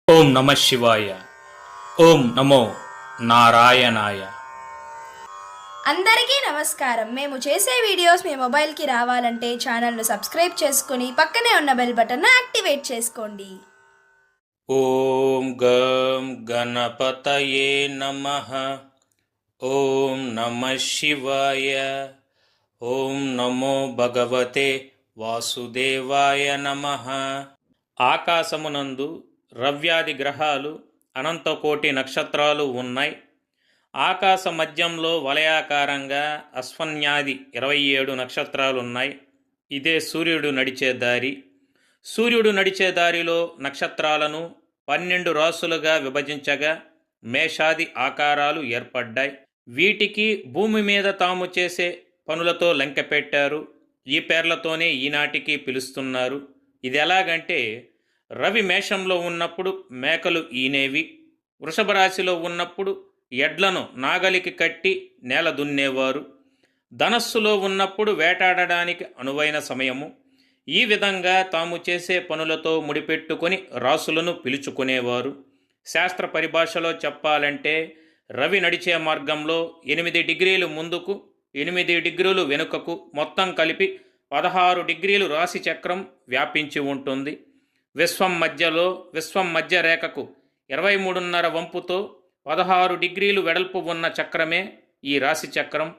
ఓం నమ శివాయ. ఓం నమో నారాయణాయ. అందరికీ నమస్కారం. మేము చేసే వీడియోస్ మీ మొబైల్కి రావాలంటే ఛానల్ను సబ్స్క్రైబ్ చేసుకుని పక్కనే ఉన్న బెల్ బటన్ను యాక్టివేట్ చేసుకోండి. ఓం గం గణపతయే నమః. ఓం నమ శివాయ. ఓం నమో భగవతే వాసుదేవాయ నమః. ఆకాశమునందు రవ్యాది గ్రహాలు అనంతకోటి నక్షత్రాలు ఉన్నాయి. ఆకాశ మధ్యంలో వలయాకారంగా అశ్వన్యాది 27 నక్షత్రాలున్నాయి. ఇదే సూర్యుడు నడిచే దారి. సూర్యుడు నడిచే దారిలో నక్షత్రాలను 12 రాసులుగా విభజించగా మేషాది ఆకారాలు ఏర్పడ్డాయి. వీటికి భూమి మీద తాము చేసే పనులతో లెంకెపెట్టారు. ఈ పేర్లతోనే ఈనాటికి పిలుస్తున్నారు. ఇది ఎలాగంటే, రవి మేషంలో ఉన్నప్పుడు మేకలు ఈనేవి, వృషభ రాశిలో ఉన్నప్పుడు ఎడ్లను నాగలికి కట్టి నేల దున్నేవారు, ధనస్సులో ఉన్నప్పుడు వేటాడడానికి అనువైన సమయము. ఈ విధంగా తాము చేసే పనులతో ముడిపెట్టుకొని రాసులను పిలుచుకునేవారు. శాస్త్ర పరిభాషలో చెప్పాలంటే రవి నడిచే మార్గంలో 8 డిగ్రీలు ముందుకు, 8 డిగ్రీలు వెనుకకు, మొత్తం కలిపి 16 డిగ్రీలు రాశి చక్రం వ్యాపించి ఉంటుంది. విశ్వం మధ్య రేఖకు 23.5 వంపుతో 16 డిగ్రీలు వెడల్పు ఉన్న చక్రమే ఈ రాశి చక్రం.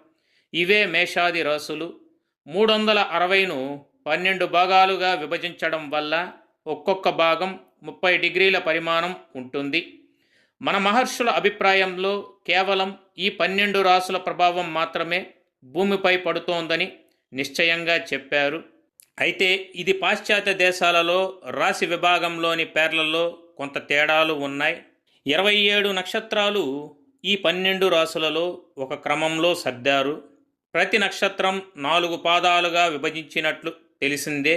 ఇవే మేషాది రాసులు. 360ను 12 భాగాలుగా విభజించడం వల్ల ఒక్కొక్క భాగం 30 డిగ్రీల పరిమాణం ఉంటుంది. మన మహర్షుల అభిప్రాయంలో కేవలం ఈ 12 రాసుల ప్రభావం మాత్రమే భూమిపై పడుతోందని నిశ్చయంగా చెప్పారు. అయితే ఇది పాశ్చాత్య దేశాలలో రాశి విభాగంలోని పేర్లలో కొంత తేడాలు ఉన్నాయి. 27 నక్షత్రాలు ఈ 12 రాసులలో ఒక క్రమంలో సర్దారు. ప్రతి నక్షత్రం 4 పాదాలుగా విభజించినట్లు తెలిసిందే.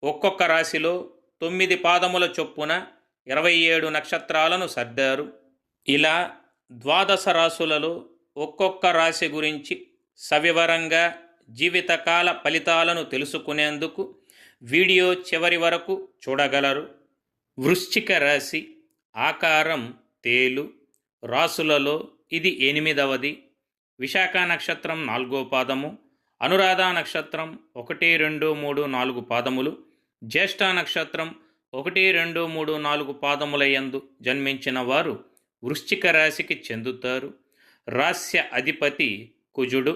ఒక్కొక్క రాశిలో 9 పాదముల చొప్పున 27 నక్షత్రాలను సర్దారు. ఇలా 12 రాశులలో ఒక్కొక్క రాశి గురించి సవివరంగా జీవితకాల ఫలితాలను తెలుసుకునేందుకు వీడియో చివరి వరకు చూడగలరు. వృశ్చిక రాశి ఆకారం తేలు. రాసులలో ఇది 8వది. విశాఖ నక్షత్రం 4వ పాదము, అనురాధ నక్షత్రం 1, 2, 3, 4 పాదములు, జ్యేష్ఠ నక్షత్రం 1, 2, 3, 4 పాదముల యందు జన్మించిన వారు వృశ్చిక రాశికి చెందుతారు. రాస్య అధిపతి కుజుడు.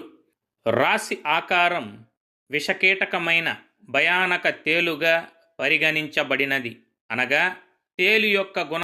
రాశి ఆకారం విషకీటకమైన భయానక తేలుగా పరిగణించబడినది. అనగా తేలు యొక్క గుణ